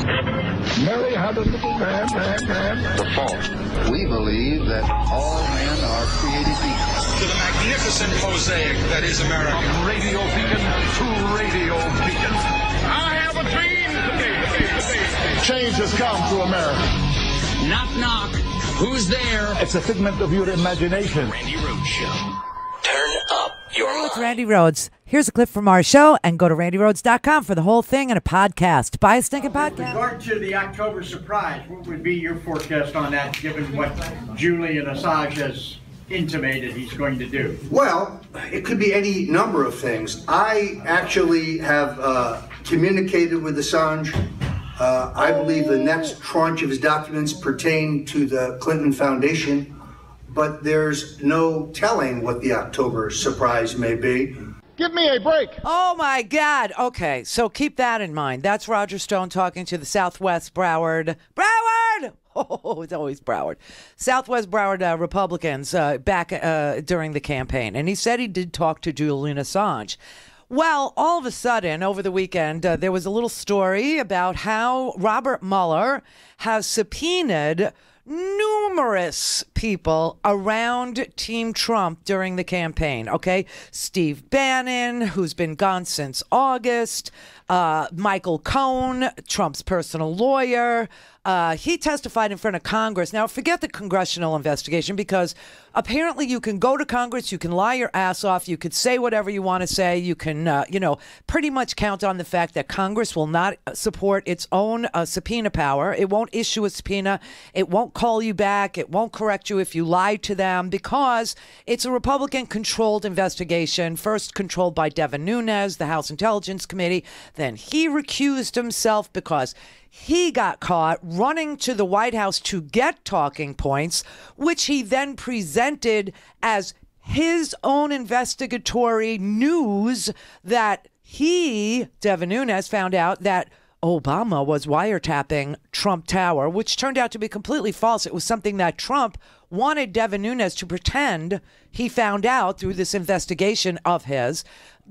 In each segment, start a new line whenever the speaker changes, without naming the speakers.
Mary had a little man.
The fault. We believe that all men are created equal.
To the magnificent mosaic that is America.
From radio beacon to radio beacon.
I have a dream.
Change has come to America.
Knock, knock. Who's there?
It's a figment of your imagination.
Randi Rhodes Show. Turn up your
Hey, it's
life.
Randi Rhodes. Here's a clip from our show, and go to randyrhodes.com for the whole thing and a podcast. Buy a stinking
With
podcast.
regard to the October surprise, what would be your forecast on that, given what Julian Assange has intimated he's going to do?
Well, it could be any number of things. I actually have communicated with Assange. I believe the next tranche of his documents pertain to the Clinton Foundation, but there's no telling what the October surprise may be.
Give me a break.
Oh, my God. Okay, so keep that in mind. That's Roger Stone talking to the Southwest Broward. Oh, it's always Broward. Southwest Broward Republicans back during the campaign. And he said he did talk to Julian Assange. Well, all of a sudden, over the weekend, there was a little story about how Robert Mueller has subpoenaed numerous people around Team Trump during the campaign. Okay, Steve Bannon, who's been gone since August, Michael Cohen, Trump's personal lawyer. He testified in front of Congress. Now, forget the congressional investigation, because apparently you can go to Congress, you can lie your ass off, you could say whatever you want to say, you can, pretty much count on the fact that Congress will not support its own subpoena power. It won't issue a subpoena. It won't call you back. It won't correct you if you lied to them, because it's a Republican-controlled investigation, first controlled by Devin Nunes, the House Intelligence Committee. Then he recused himself because he got caught running to the White House to get talking points, which he then presented as his own investigatory news that he, Devin Nunes, found out that Obama was wiretapping Trump Tower, which turned out to be completely false. It was something that Trump wanted Devin Nunes to pretend he found out through this investigation of his.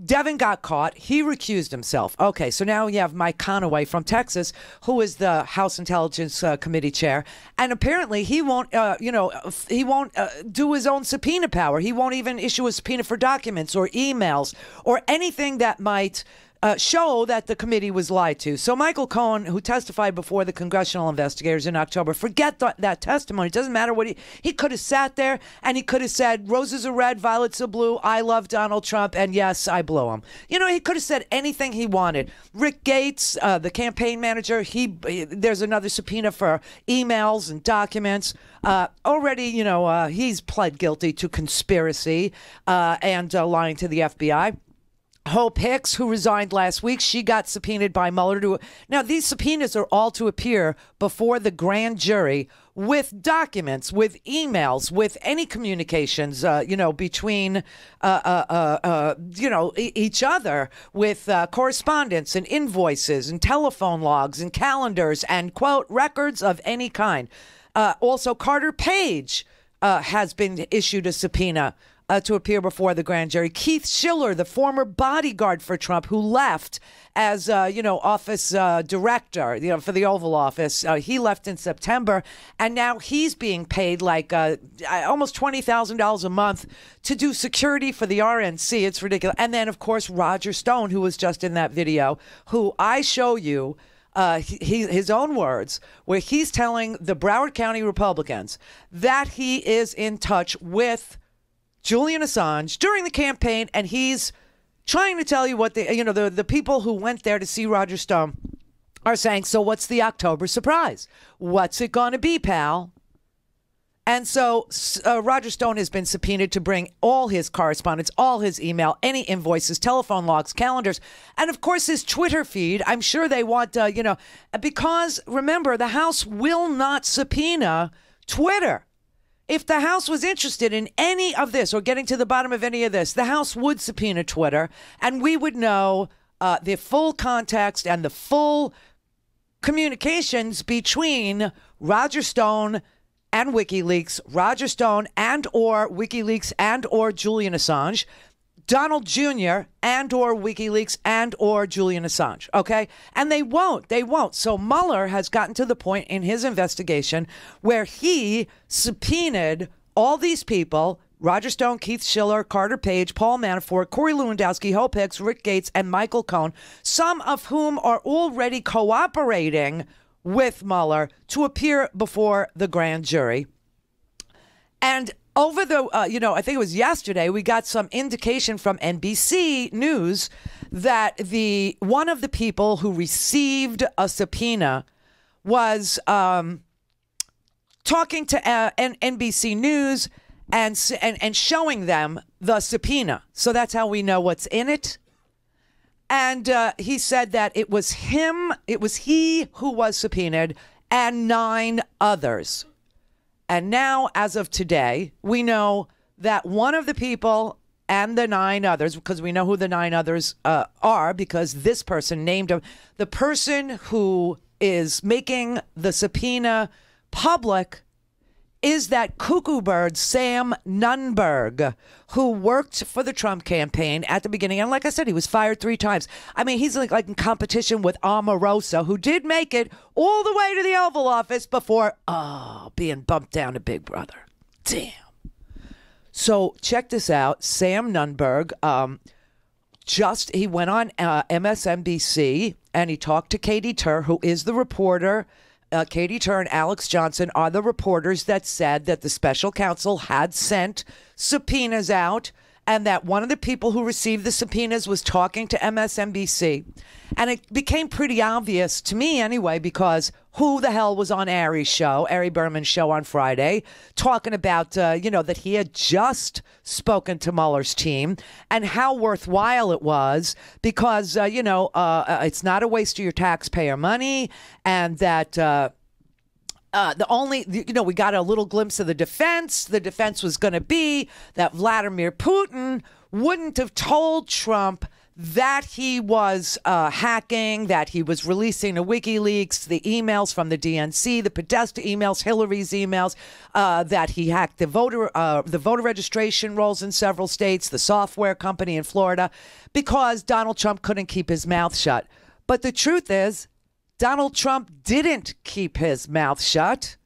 Devin got caught. He recused himself. Okay, so now you have Mike Conaway from Texas, who is the House Intelligence Committee chair, and apparently he won't, do his own subpoena power. He won't even issue a subpoena for documents or emails or anything that might show that the committee was lied to. So Michael Cohen, who testified before the congressional investigators in October, forget that testimony. It doesn't matter what he could have sat there and he could have said, roses are red, violets are blue, I love Donald Trump, and yes, I blew him. He could have said anything he wanted. Rick Gates, the campaign manager, there's another subpoena for emails and documents. Already, he's pled guilty to conspiracy and lying to the FBI. Hope Hicks, who resigned last week, she got subpoenaed by Mueller. Now, these subpoenas are all to appear before the grand jury with documents, with emails, with any communications, between, each other, with correspondence and invoices and telephone logs and calendars and, quote, records of any kind. Also, Carter Page has been issued a subpoena to appear before the grand jury. Keith Schiller, the former bodyguard for Trump, who left as, office director, for the Oval Office. He left in September, and now he's being paid like almost $20,000 a month to do security for the RNC. It's ridiculous. And then, of course, Roger Stone, who was just in that video, who I show you his own words, where he's telling the Broward County Republicans that he is in touch with Julian Assange during the campaign, and he's trying to tell you what the people who went there to see Roger Stone are saying. So what's the October surprise? What's it going to be, pal? And so Roger Stone has been subpoenaed to bring all his correspondence, all his email, any invoices, telephone logs, calendars, and of course his Twitter feed. I'm sure they want, because remember, the House will not subpoena Twitter. If the House was interested in any of this or getting to the bottom of any of this, the House would subpoena Twitter, and we would know the full context and the full communications between Roger Stone and WikiLeaks, Roger Stone and or WikiLeaks and or Julian Assange. Donald Jr. and or WikiLeaks and or Julian Assange, okay? And they won't. So Mueller has gotten to the point in his investigation where he subpoenaed all these people, Roger Stone, Keith Schiller, Carter Page, Paul Manafort, Corey Lewandowski, Hope Hicks, Rick Gates, and Michael Cohen, some of whom are already cooperating with Mueller to appear before the grand jury. And over the, I think it was yesterday, we got some indication from NBC News that one of the people who received a subpoena was talking to NBC News and showing them the subpoena. So that's how we know what's in it. And he said that it was he who was subpoenaed and 9 others. And now, as of today, we know that one of the people and the 9 others, because we know who the 9 others are, because this person named them, the person who is making the subpoena public is that cuckoo bird, Sam Nunberg, who worked for the Trump campaign at the beginning. And like I said, he was fired 3 times. I mean, he's like in competition with Omarosa, who did make it all the way to the Oval Office before, being bumped down to Big Brother. Damn. So check this out. Sam Nunberg, he went on MSNBC and he talked to Katie Tur, who is the reporter. Katie Tur and Alex Johnson are the reporters that said that the special counsel had sent subpoenas out and that one of the people who received the subpoenas was talking to MSNBC. And it became pretty obvious to me anyway, because who the hell was on Ari Berman's show on Friday, talking about, that he had just spoken to Mueller's team and how worthwhile it was because, it's not a waste of your taxpayer money, and that we got a little glimpse of the defense. The defense was going to be that Vladimir Putin wouldn't have told Trump that he was hacking, that he was releasing the WikiLeaks, the emails from the DNC, the Podesta emails, Hillary's emails, that he hacked the voter registration rolls in several states, the software company in Florida, because Donald Trump couldn't keep his mouth shut. But the truth is, Donald Trump didn't keep his mouth shut.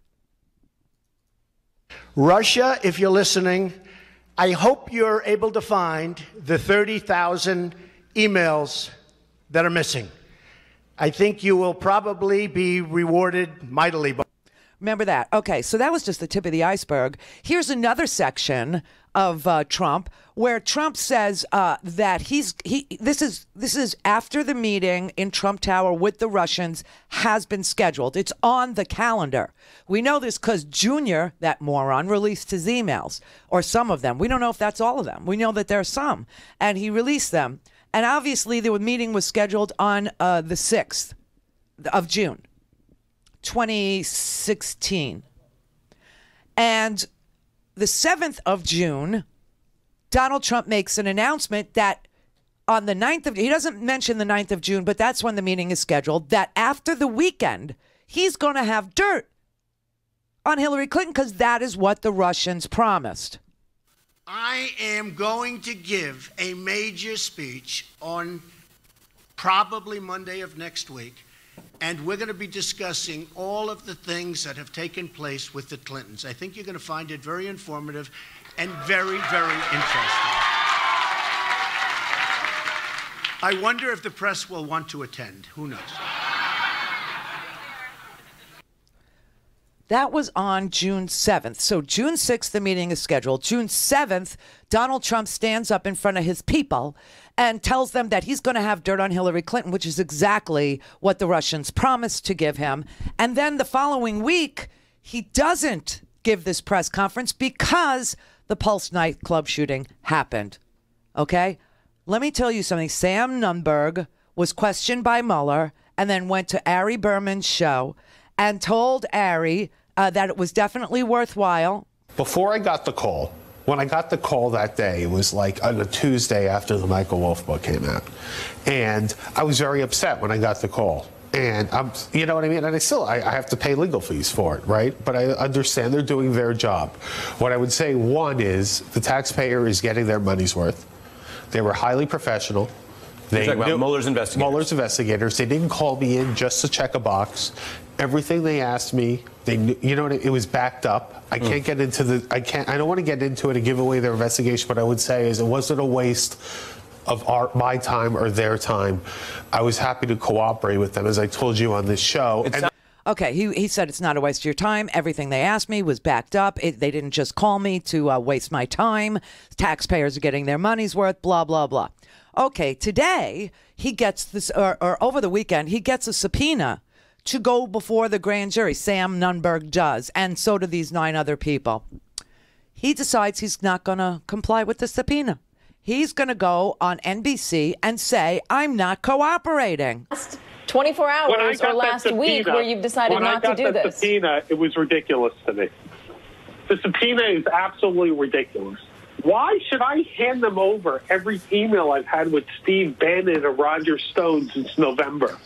Russia, if you're listening, I hope you're able to find the 30,000 emails that are missing. I think you will probably be rewarded mightily.
Remember that. Okay, so that was just the tip of the iceberg. Here's another section of Trump where Trump says that this is after the meeting in Trump Tower with the Russians has been scheduled. It's on the calendar. We know this because Junior, that moron, released his emails, or some of them. We don't know if that's all of them. We know that there are some, and he released them. And obviously, the meeting was scheduled on the 6th of June, 2016. And the 7th of June, Donald Trump makes an announcement that on the 9th of, he doesn't mention the 9th of June, but that's when the meeting is scheduled, that after the weekend, he's going to have dirt on Hillary Clinton because that is what the Russians promised.
I am going to give a major speech on probably Monday of next week, and we're going to be discussing all of the things that have taken place with the Clintons. I think you're going to find it very informative and very, very interesting. I wonder if the press will want to attend. Who knows?
That was on June 7th. So June 6th, the meeting is scheduled. June 7th, Donald Trump stands up in front of his people and tells them that he's going to have dirt on Hillary Clinton, which is exactly what the Russians promised to give him. And then the following week, he doesn't give this press conference because the Pulse nightclub shooting happened. Okay? Let me tell you something. Sam Nunberg was questioned by Mueller and then went to Ari Berman's show and told Ari that it was definitely worthwhile.
Before I got the call, when I got the call that day, it was like on a Tuesday after the Michael Wolff book came out. And I was very upset when I got the call. And you know what I mean? And I have to pay legal fees for it, right? But I understand they're doing their job. What I would say, one, is the taxpayer is getting their money's worth. They were highly professional.
You're talking about Mueller's investigators.
Mueller's investigators. They didn't call me in just to check a box. Everything they asked me, they knew, you know, it was backed up. I can't get into I don't want to get into it and give away their investigation. What I would say is it wasn't a waste of my time or their time. I was happy to cooperate with them, as I told you on this show.
Okay, he said it's not a waste of your time. Everything they asked me was backed up. They didn't just call me to waste my time. Taxpayers are getting their money's worth, blah, blah, blah. Okay, today he gets this, or over the weekend, he gets a subpoena to go before the grand jury. Sam Nunberg does, and so do these 9 other people. He decides he's not going to comply with the subpoena. He's going to go on NBC and say, I'm not cooperating.
24 hours or last week where you've decided not to do this.
When I got the subpoena, it was ridiculous to me. The subpoena is absolutely ridiculous. Why should I hand them over every email I've had with Steve Bannon and Roger Stone since November?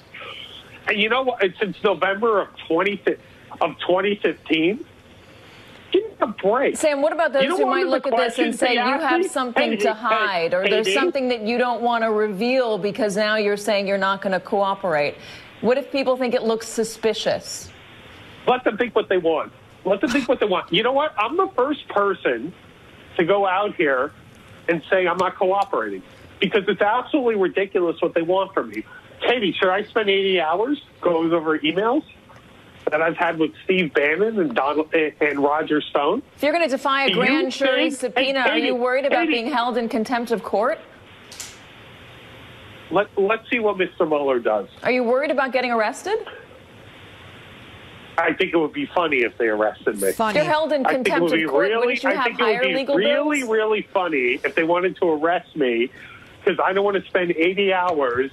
And you know what? Since November of 2015? Give me a break.
Sam, what about those who might look at this and say you have something to hide, or there's something that you don't want to reveal because now you're saying you're not going to cooperate? What if people think it looks suspicious?
Let them think what they want. Let them think what they want. You know what? I'm the first person to go out here and say I'm not cooperating because it's absolutely ridiculous what they want from me. Katie, should I spend 80 hours going over emails that I've had with Steve Bannon and Roger Stone?
If you're going to defy a grand jury subpoena, are you worried about being held in contempt of court?
Let's see what Mr. Mueller does.
Are you worried about getting arrested?
I think it would be funny if they arrested me.
If you're held in contempt of court, wouldn't you have higher legal bills?
It would be really funny if they wanted to arrest me because I don't want to spend 80 hours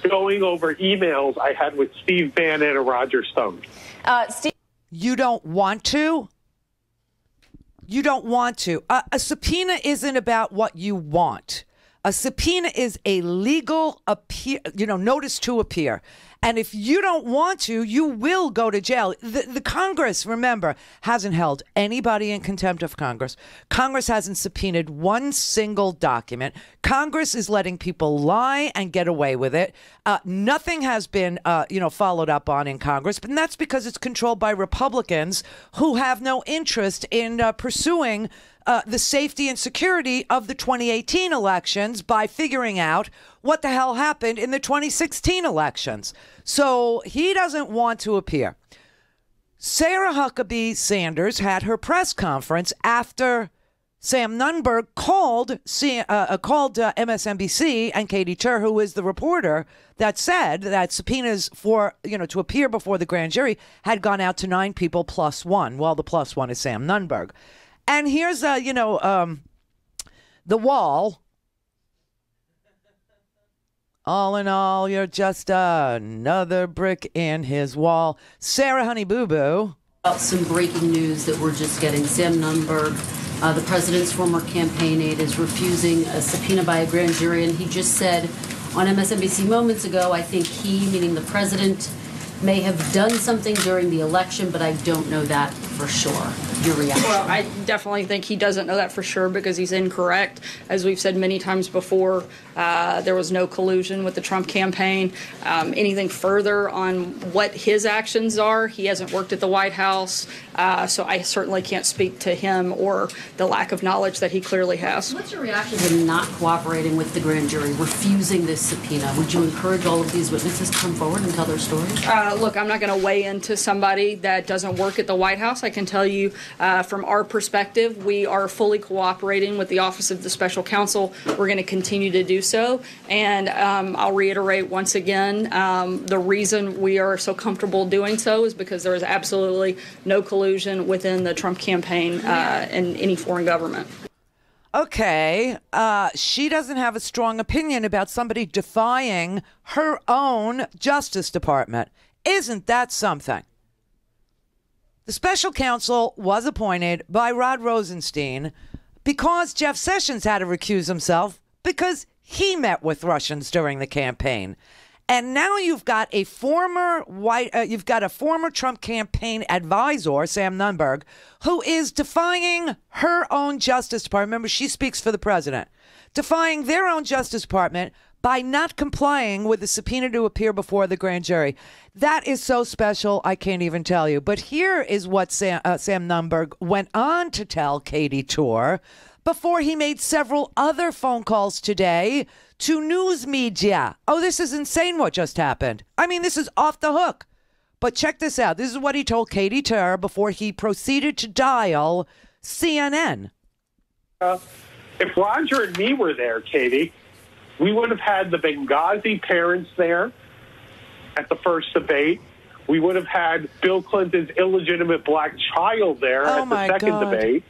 going over emails I had with Steve Bannon and Roger Stone.
Steve,
you don't want to? You don't want to. A subpoena isn't about what you want. A subpoena is a legal notice to appear. And if you don't want to, you will go to jail. The Congress, remember, hasn't held anybody in contempt of Congress. Congress hasn't subpoenaed one single document. Congress is letting people lie and get away with it. Nothing has been, followed up on in Congress, but that's because it's controlled by Republicans who have no interest in pursuing the safety and security of the 2018 elections by figuring out what the hell happened in the 2016 elections. So he doesn't want to appear. Sarah Huckabee Sanders had her press conference after Sam Nunberg called MSNBC and Katie Tur, who is the reporter that said that subpoenas for, to appear before the grand jury had gone out to 9 people plus 1. Well, the plus 1 is Sam Nunberg. And here's, the wall. All in all, you're just another brick in his wall. Sarah Honey Boo Boo.
Some breaking news that we're just getting. Sam Nunberg, the president's former campaign aide, is refusing a subpoena by a grand jury. And he just said on MSNBC moments ago, I think he, meaning the president, may have done something during the election, but I don't know that for sure. Your reaction?
Well, I definitely think he doesn't know that for sure because he's incorrect. As we've said many times before, there was no collusion with the Trump campaign. Anything further on what his actions are, he hasn't worked at the White House, so I certainly can't speak to him or the lack of knowledge that he clearly has.
What's your reaction to not cooperating with the grand jury, refusing this subpoena? Would you encourage all of these witnesses to come forward and tell their stories?
Look, I'm not going to weigh into somebody that doesn't work at the White House. I can tell you from our perspective, we are fully cooperating with the Office of the Special Counsel. We're going to continue to do so. And I'll reiterate once again, the reason we are so comfortable doing so is because there is absolutely no collusion within the Trump campaign and any foreign government.
Okay, she doesn't have a strong opinion about somebody defying her own Justice Department. Isn't that something? The special counsel was appointed by Rod Rosenstein because Jeff Sessions had to recuse himself because he met with Russians during the campaign. And now you've got a former Trump campaign advisor, Sam Nunberg, who is defying her own Justice Department. Remember, she speaks for the president. defying their own Justice Department by not complying with the subpoena to appear before the grand jury. That is so special, I can't even tell you. But here is what Sam Nunberg went on to tell Katie Torr before he made several other phone calls today to news media. Oh, this is insane what just happened. I mean, this is off the hook. But check this out. This is what he told Katie Torr before he proceeded to dial CNN.
If Roger and me were there, Katie, we would have had the Benghazi parents there at the first debate. We would have had Bill Clinton's illegitimate black child there at the second debate.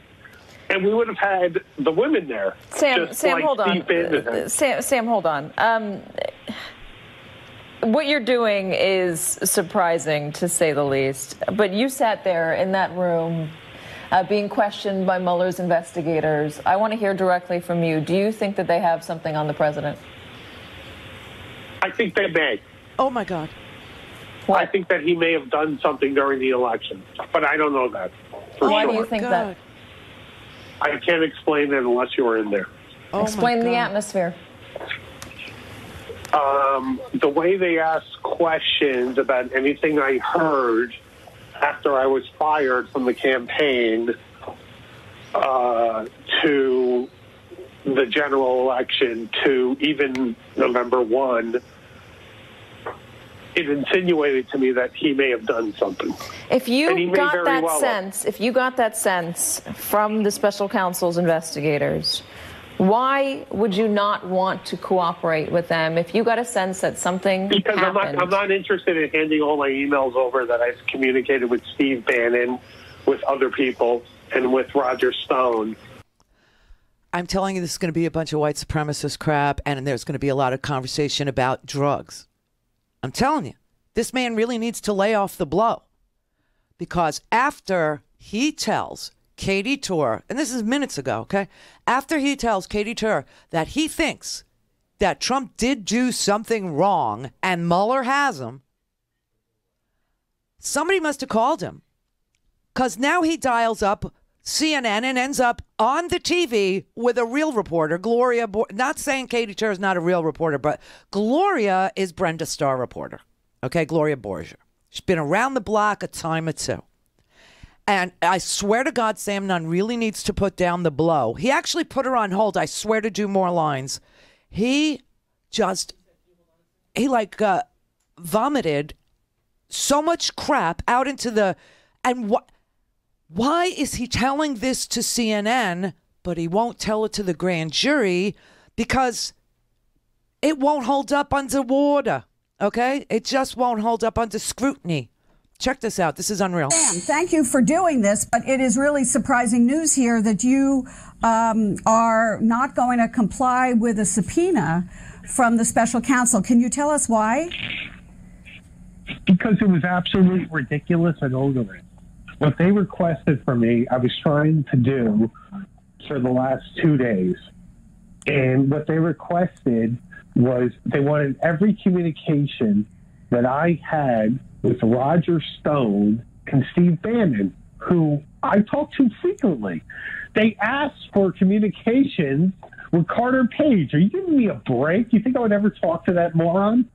And we would have had the women there.
Sam, hold on. Sam, hold on. What you're doing is surprising, to say the least. But you sat there in that room being questioned by Mueller's investigators. I want to hear directly from you. Do you think that they have something on the president?
I think they may.
Oh, my God.
What?
I think that he may have done something during the election, but I don't know that.
Why do you think that?
I can't explain it unless you were in there.
Oh, explain the atmosphere.
The way they asked questions about anything I heard after I was fired from the campaign to the general election to even November 1, it insinuated to me that he may have done something.
If you got that sense from the special counsel's investigators, why would you not want to cooperate with them if you got a sense that something happened?
I'm not interested in handing all my emails over that I've communicated with Steve Bannon, with other people, and with Roger Stone.
I'm telling you, this is going to be a bunch of white supremacist crap, and there's going to be a lot of conversation about drugs. I'm telling you, this man really needs to lay off the blow, because after he tells Katie Torr, and this is minutes ago, okay? After he tells Katie Torr that he thinks that Trump did do something wrong and Mueller has him, somebody must have called him, because now he dials up CNN and ends up on the TV with a real reporter, Gloria. Not saying Katie Torr is not a real reporter, but Gloria is Brenda Starr reporter. Okay, Gloria Borgia. She's been around the block a time or two. And I swear to God, Sam Nunn really needs to put down the blow. He actually put her on hold. I swear to do more lines. He vomited so much crap out into the, and why is he telling this to CNN, but he won't tell it to the grand jury? Because it won't hold up under water, okay? It just won't hold up under scrutiny. Check this out. This is unreal.
Sam, thank you for doing this, but it is really surprising news here that you are not going to comply with a subpoena from the special counsel. Can you tell us why?
Because it was absolutely ridiculous and odorous. What they requested from me, I was trying to do for the last 2 days. And what they requested was they wanted every communication that I had with Roger Stone and Steve Bannon, who I talk to frequently. They asked for communication with Carter Page. Are you giving me a break? You think I would ever talk to that moron?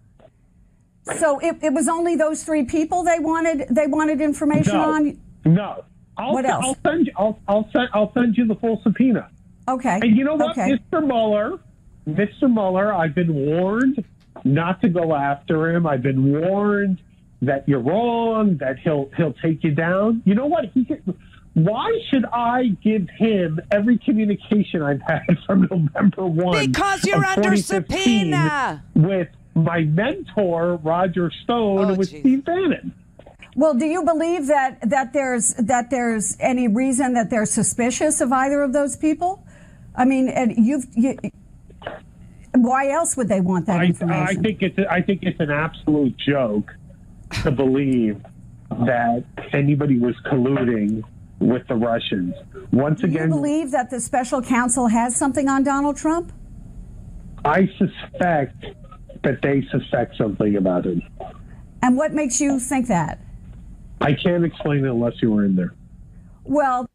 So it was only those three people they wanted information on?
No.
What else?
I'll send you the full subpoena.
Okay.
And you know what,
okay.
Mr. Mueller, I've been warned not to go after him. I've been warned that you're wrong, that he'll take you down. You know what? Why should I give him every communication I've had from November 1?
Because you're under subpoena
with my mentor, Roger Stone, and with Steve Bannon.
Well, do you believe that there's any reason that they're suspicious of either of those people? I mean, why else would they want that information?
I think it's an absolute joke to believe that anybody was colluding with the Russians. Once again,
do you believe that the special counsel has something on Donald Trump?
I suspect that they suspect something about him.
And what makes you think that?
I can't explain it unless you were in there.
Well,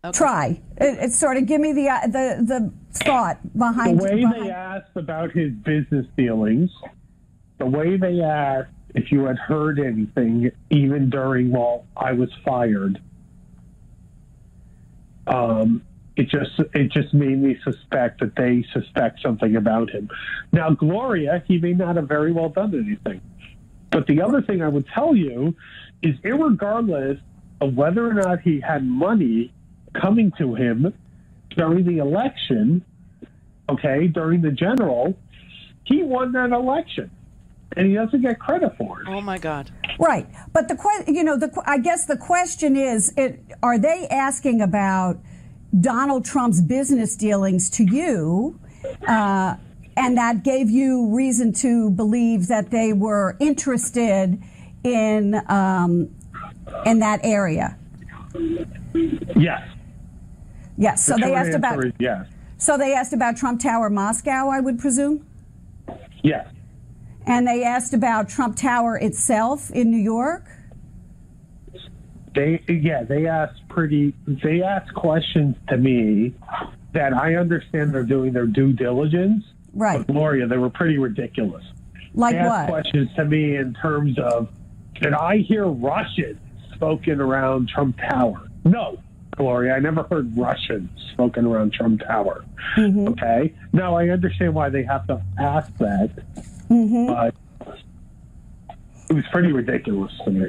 Okay.
Try. It's sort of give me the thought behind
the way they asked about his business dealings, the way they asked if you had heard anything, even during while I was fired. It just made me suspect that they suspect something about him. Now, Gloria, he may not have very well done anything. But the other thing I would tell you is, irregardless of whether or not he had money coming to him during the election, during the general, he won that election, and he doesn't get credit for it.
Oh my God!
Right, but I guess the question is, are they asking about Donald Trump's business dealings to you, and that gave you reason to believe that they were interested in that area?
Yes.
Yes. So they asked about.
Yes.
So they asked about Trump Tower Moscow, I would presume.
Yes.
And they asked about Trump Tower itself in New York.
They asked questions to me that I understand they're doing their due diligence.
Right.
But Gloria, they were pretty ridiculous.
Like
they asked
what?
questions to me in terms of, did I hear Russian spoken around Trump Tower? No, Gloria, I never heard Russian spoken around Trump Tower.
Mm-hmm.
Okay? Now, I understand why they have to ask that, but it was pretty ridiculous to me.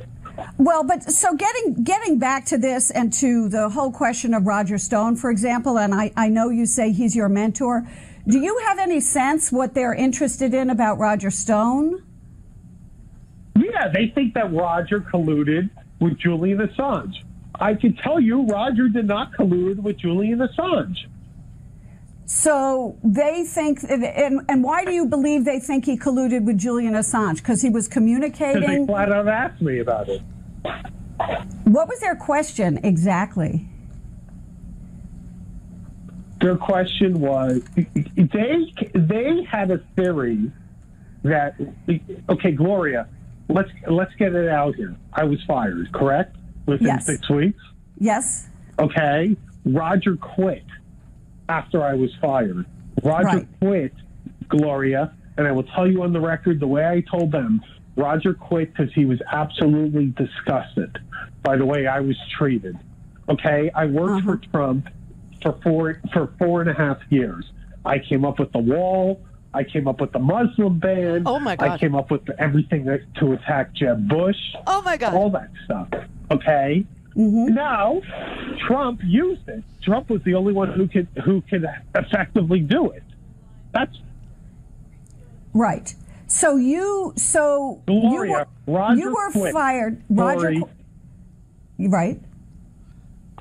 Well, but so getting back to this and to the whole question of Roger Stone, for example, and I know you say he's your mentor. Do you have any sense what they're interested in about Roger Stone?
Yeah, they think that Roger colluded with Julian Assange. I can tell you Roger did not collude with Julian Assange.
So they think, and why do you believe they think he colluded with Julian Assange? Because he was communicating?
Because they flat out asked me about it.
What was their question exactly?
Their question was, they had a theory that, okay, Gloria, let's get it out here. I was fired, correct? Within 6 weeks?
Yes.
Okay. Roger quit after I was fired. Roger quit, Gloria, and I will tell you on the record the way I told them, Roger quit because he was absolutely disgusted by the way I was treated. Okay? I worked for Trump for 4.5 years. I came up with the wall. I came up with the Muslim ban.
Oh, my God.
I came up with everything to attack Jeb Bush.
Oh, my God.
All that stuff. Okay?
Mm-hmm.
Now, Trump used it. Trump was the only one who could effectively do it. That's
right. So
Gloria,
you were
quit.
fired. Right.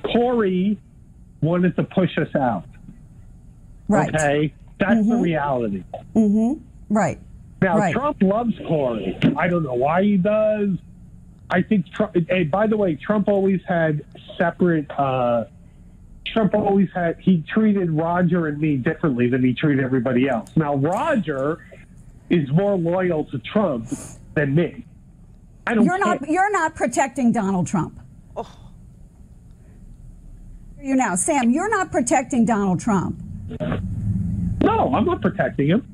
Corey wanted to push us out.
Right.
Okay? That's the reality.
Mm-hmm. Right.
Now, Trump loves Corey. I don't know why he does. I think Trump, hey, by the way, Trump always had separate, he treated Roger and me differently than he treated everybody else. Now, Roger is more loyal to Trump than me.
You're not protecting Donald Trump.
Oh.
You now, Sam, you're not protecting Donald Trump.
No, I'm not protecting him.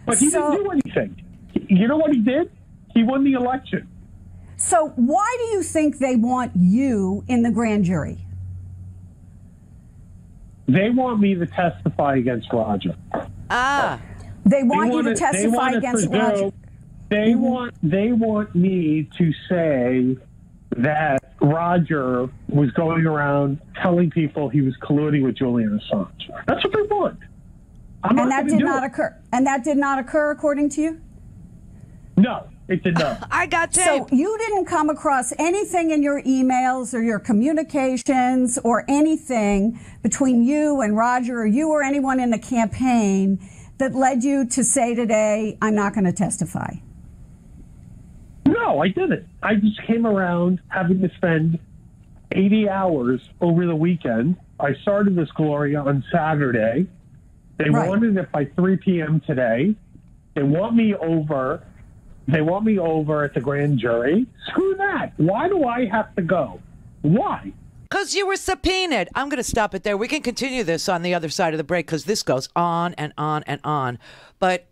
But he didn't do anything. You know what he did? He won the election.
So why do you think they want you in the grand jury?
They want me to testify against Roger.
They want you to testify against Roger.
They want me to say that Roger was going around telling people he was colluding with Julian Assange. That's what they want.
And that did not occur. And that did not occur, according to you?
No, it did not.
I got tape.
So you didn't come across anything in your emails or your communications or anything between you and Roger or you or anyone in the campaign that led you to say today, I'm not going to testify?
No, I didn't. I just came around having to spend 80 hours over the weekend. I started this, Gloria, on Saturday. They wanted it by 3 p.m. today. They want me over at the grand jury. Screw that. Why do I have to go? Why?
Because you were subpoenaed. I'm going to stop it there. We can continue this on the other side of the break because this goes on and on and on. But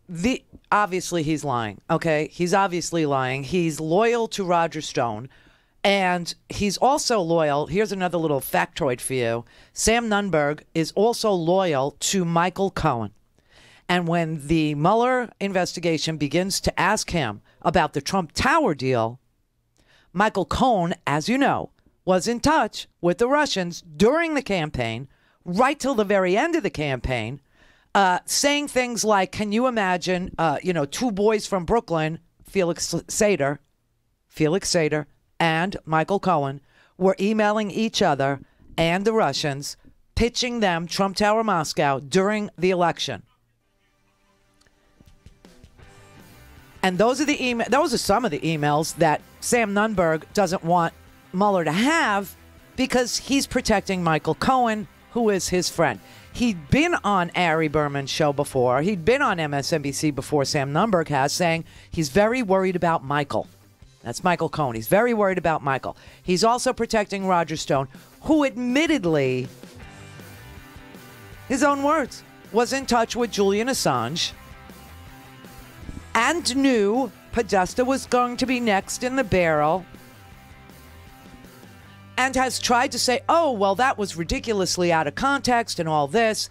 obviously he's lying, okay? He's obviously lying. He's loyal to Roger Stone. And he's also loyal. Here's another little factoid for you. Sam Nunberg is also loyal to Michael Cohen. And when the Mueller investigation begins to ask him about the Trump Tower deal, Michael Cohen, as you know, was in touch with the Russians during the campaign, right till the very end of the campaign, saying things like, can you imagine, two boys from Brooklyn, Felix Sater, and Michael Cohen were emailing each other and the Russians, pitching them Trump Tower Moscow during the election. And those are some of the emails that Sam Nunberg doesn't want Mueller to have because he's protecting Michael Cohen, who is his friend. He'd been on Ari Berman's show before. He'd been on MSNBC before Sam Nunberg has, saying he's very worried about Michael. That's Michael Cohen. He's very worried about Michael. He's also protecting Roger Stone, who admittedly, his own words, was in touch with Julian Assange and knew Podesta was going to be next in the barrel, and has tried to say, oh, well, that was ridiculously out of context and all this.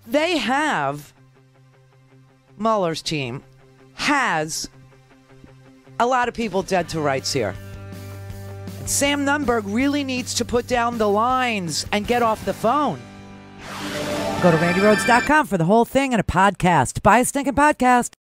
They have, Mueller's team has a lot of people dead to rights here. Sam Nunberg really needs to put down the lines and get off the phone. Go to RandiRhodes.com for the whole thing and a podcast. Buy a stinking podcast.